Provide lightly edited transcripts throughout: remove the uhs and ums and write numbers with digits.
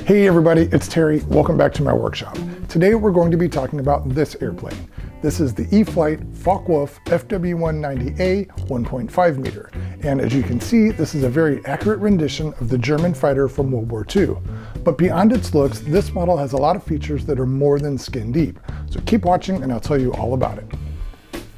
Hey everybody, it's Terry. Welcome back to my workshop. Today we're going to be talking about this airplane. This is the E-flite Focke-Wulf FW190A 1.5m. And as you can see, this is a very accurate rendition of the German fighter from World War II. But beyond its looks, this model has a lot of features that are more than skin deep. So keep watching and I'll tell you all about it.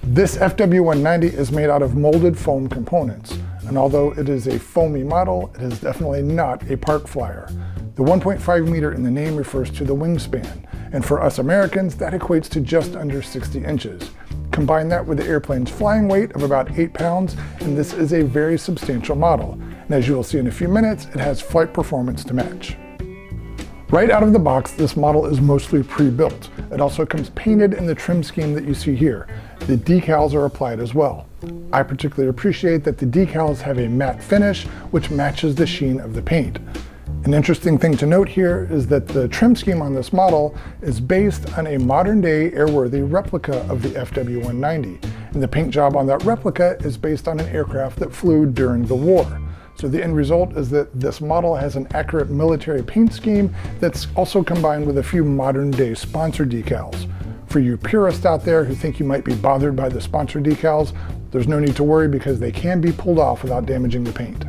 This FW190 is made out of molded foam components. And although it is a foamy model, it is definitely not a park flyer. The 1.5m in the name refers to the wingspan, and for us Americans, that equates to just under 60 inches. Combine that with the airplane's flying weight of about 8 pounds, and this is a very substantial model. And as you will see in a few minutes, it has flight performance to match. Right out of the box, this model is mostly pre-built. It also comes painted in the trim scheme that you see here. The decals are applied as well. I particularly appreciate that the decals have a matte finish, which matches the sheen of the paint. An interesting thing to note here is that the trim scheme on this model is based on a modern-day airworthy replica of the FW190, and the paint job on that replica is based on an aircraft that flew during the war. So the end result is that this model has an accurate military paint scheme that's also combined with a few modern-day sponsor decals. For you purists out there who think you might be bothered by the sponsor decals, there's no need to worry because they can be pulled off without damaging the paint.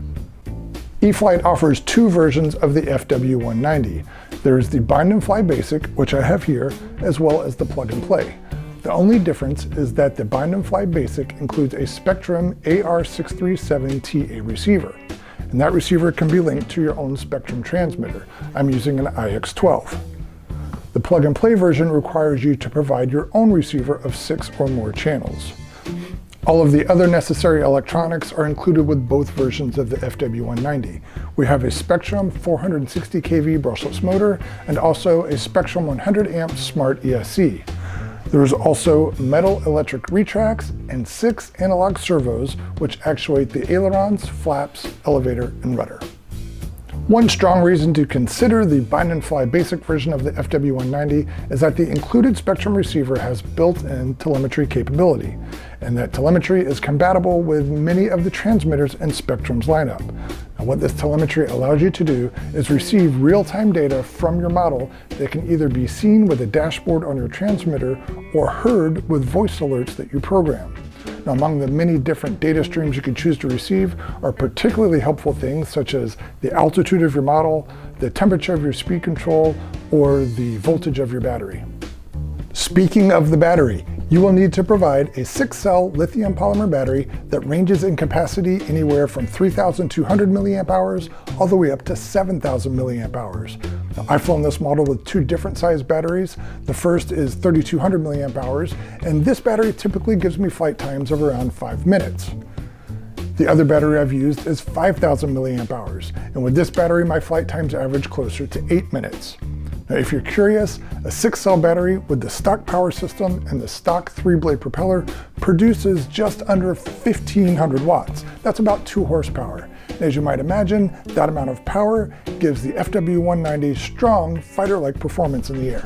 E-flite offers two versions of the FW190. There is the Bind and Fly Basic, which I have here, as well as the Plug and Play. The only difference is that the Bind and Fly Basic includes a Spectrum AR637TA receiver, and that receiver can be linked to your own Spectrum transmitter. I'm using an IX12. The Plug and Play version requires you to provide your own receiver of 6 or more channels. All of the other necessary electronics are included with both versions of the FW190. We have a Spectrum 460 kV brushless motor and also a Spectrum 100 amp Smart ESC. There is also metal electric retracts and 6 analog servos which actuate the ailerons, flaps, elevator, and rudder. One strong reason to consider the Bind and Fly Basic version of the FW190 is that the included Spectrum receiver has built-in telemetry capability, and that telemetry is compatible with many of the transmitters in Spectrum's lineup. Now, what this telemetry allows you to do is receive real-time data from your model that can either be seen with a dashboard on your transmitter or heard with voice alerts that you program. Now, among the many different data streams you can choose to receive are particularly helpful things such as the altitude of your model, the temperature of your speed control, or the voltage of your battery. Speaking of the battery, you will need to provide a 6-cell lithium polymer battery that ranges in capacity anywhere from 3,200 milliamp hours all the way up to 7,000 milliamp hours. Now, I've flown this model with 2 different size batteries. The first is 3,200 milliamp hours, and this battery typically gives me flight times of around 5 minutes. The other battery I've used is 5,000 milliamp hours, and with this battery my flight times average closer to 8 minutes. Now, if you're curious, a 6-cell battery with the stock power system and the stock 3-blade propeller produces just under 1,500 watts. That's about 2 horsepower. And as you might imagine, that amount of power gives the FW190 strong fighter-like performance in the air.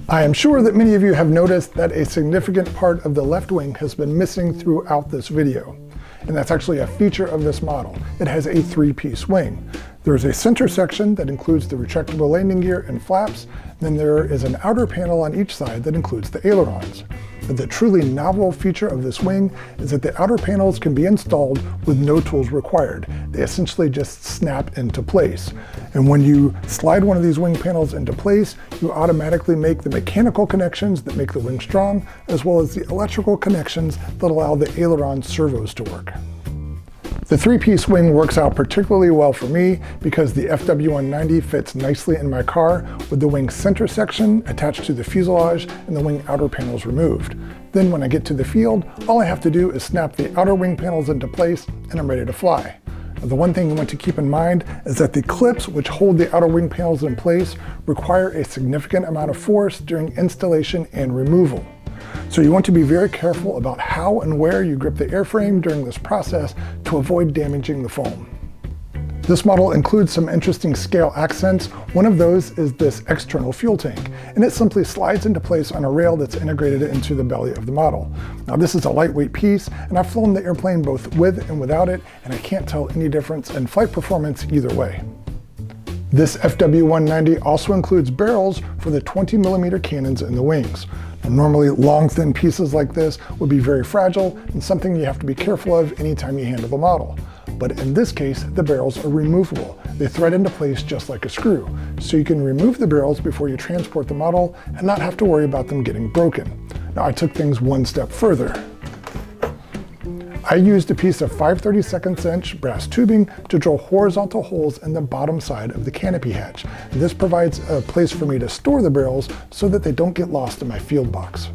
I am sure that many of you have noticed that a significant part of the left wing has been missing throughout this video. And that's actually a feature of this model. It has a 3-piece wing. There's a center section that includes the retractable landing gear and flaps. Then there is an outer panel on each side that includes the ailerons. But the truly novel feature of this wing is that the outer panels can be installed with no tools required. They essentially just snap into place. And when you slide one of these wing panels into place, you automatically make the mechanical connections that make the wing strong, as well as the electrical connections that allow the aileron servos to work. The 3-piece wing works out particularly well for me because the FW190 fits nicely in my car with the wing center section attached to the fuselage and the wing outer panels removed. Then when I get to the field, all I have to do is snap the outer wing panels into place and I'm ready to fly. Now, the one thing you want to keep in mind is that the clips which hold the outer wing panels in place require a significant amount of force during installation and removal. So you want to be very careful about how and where you grip the airframe during this process to avoid damaging the foam. This model includes some interesting scale accents. One of those is this external fuel tank, and it simply slides into place on a rail that's integrated into the belly of the model. Now this is a lightweight piece, and I've flown the airplane both with and without it, and I can't tell any difference in flight performance either way. This FW190 also includes barrels for the 20mm cannons in the wings. Now, normally long thin pieces like this would be very fragile and something you have to be careful of anytime you handle the model. But in this case, the barrels are removable. They thread into place just like a screw. So you can remove the barrels before you transport the model and not have to worry about them getting broken. Now I took things one step further. I used a piece of 5/32 inch brass tubing to drill horizontal holes in the bottom side of the canopy hatch. This provides a place for me to store the barrels so that they don't get lost in my field box.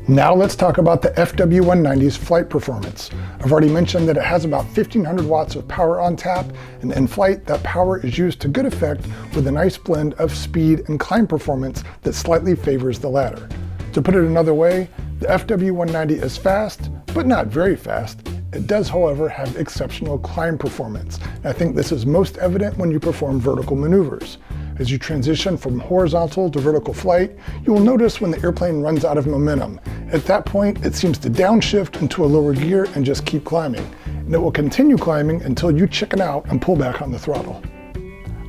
Now let's talk about the FW190's flight performance. I've already mentioned that it has about 1500 watts of power on tap, and in flight that power is used to good effect with a nice blend of speed and climb performance that slightly favors the latter. To put it another way, the FW190 is fast, but not very fast. It does, however, have exceptional climb performance. And I think this is most evident when you perform vertical maneuvers. As you transition from horizontal to vertical flight, you will notice when the airplane runs out of momentum. At that point, it seems to downshift into a lower gear and just keep climbing. And it will continue climbing until you chicken out and pull back on the throttle.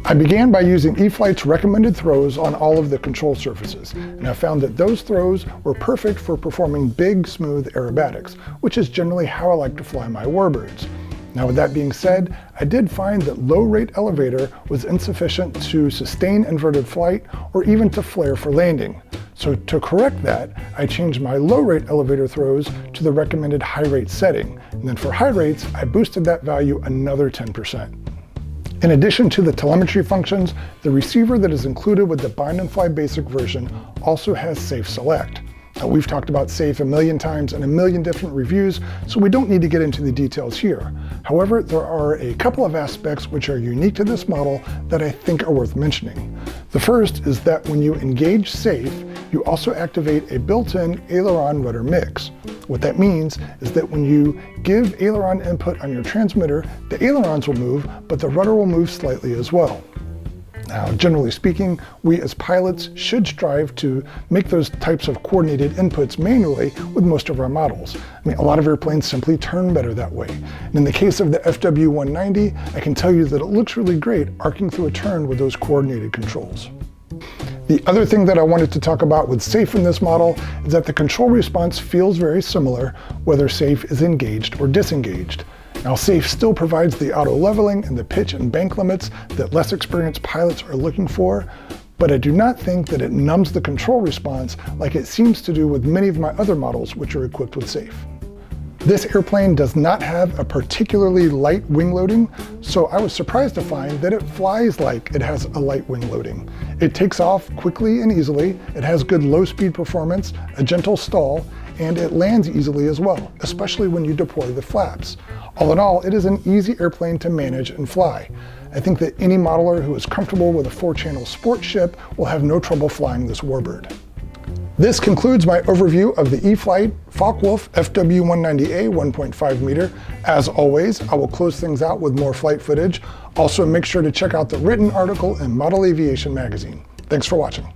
I began by using E-flite's recommended throws on all of the control surfaces, and I found that those throws were perfect for performing big, smooth aerobatics, which is generally how I like to fly my warbirds. Now with that being said, I did find that low rate elevator was insufficient to sustain inverted flight or even to flare for landing. So to correct that, I changed my low rate elevator throws to the recommended high rate setting, and then for high rates, I boosted that value another 10%. In addition to the telemetry functions, the receiver that is included with the Bind and Fly Basic version also has SAFE Select. Now, we've talked about SAFE a million times in a million different reviews, so we don't need to get into the details here. However, there are a couple of aspects which are unique to this model that I think are worth mentioning. The first is that when you engage SAFE, you also activate a built-in Aileron Rudder mix. What that means is that when you give aileron input on your transmitter, the ailerons will move, but the rudder will move slightly as well. Now, generally speaking, we as pilots should strive to make those types of coordinated inputs manually with most of our models. I mean, a lot of airplanes simply turn better that way. And in the case of the FW190, I can tell you that it looks really great arcing through a turn with those coordinated controls. The other thing that I wanted to talk about with SAFE in this model is that the control response feels very similar whether SAFE is engaged or disengaged. Now SAFE still provides the auto leveling and the pitch and bank limits that less experienced pilots are looking for, but I do not think that it numbs the control response like it seems to do with many of my other models which are equipped with SAFE. This airplane does not have a particularly light wing loading, so I was surprised to find that it flies like it has a light wing loading. It takes off quickly and easily, it has good low speed performance, a gentle stall, and it lands easily as well, especially when you deploy the flaps. All in all, it is an easy airplane to manage and fly. I think that any modeler who is comfortable with a 4-channel sport ship will have no trouble flying this warbird. This concludes my overview of the E-flite Focke-Wulf FW190A 1.5m. As always, I will close things out with more flight footage. Also, make sure to check out the written article in Model Aviation magazine. Thanks for watching.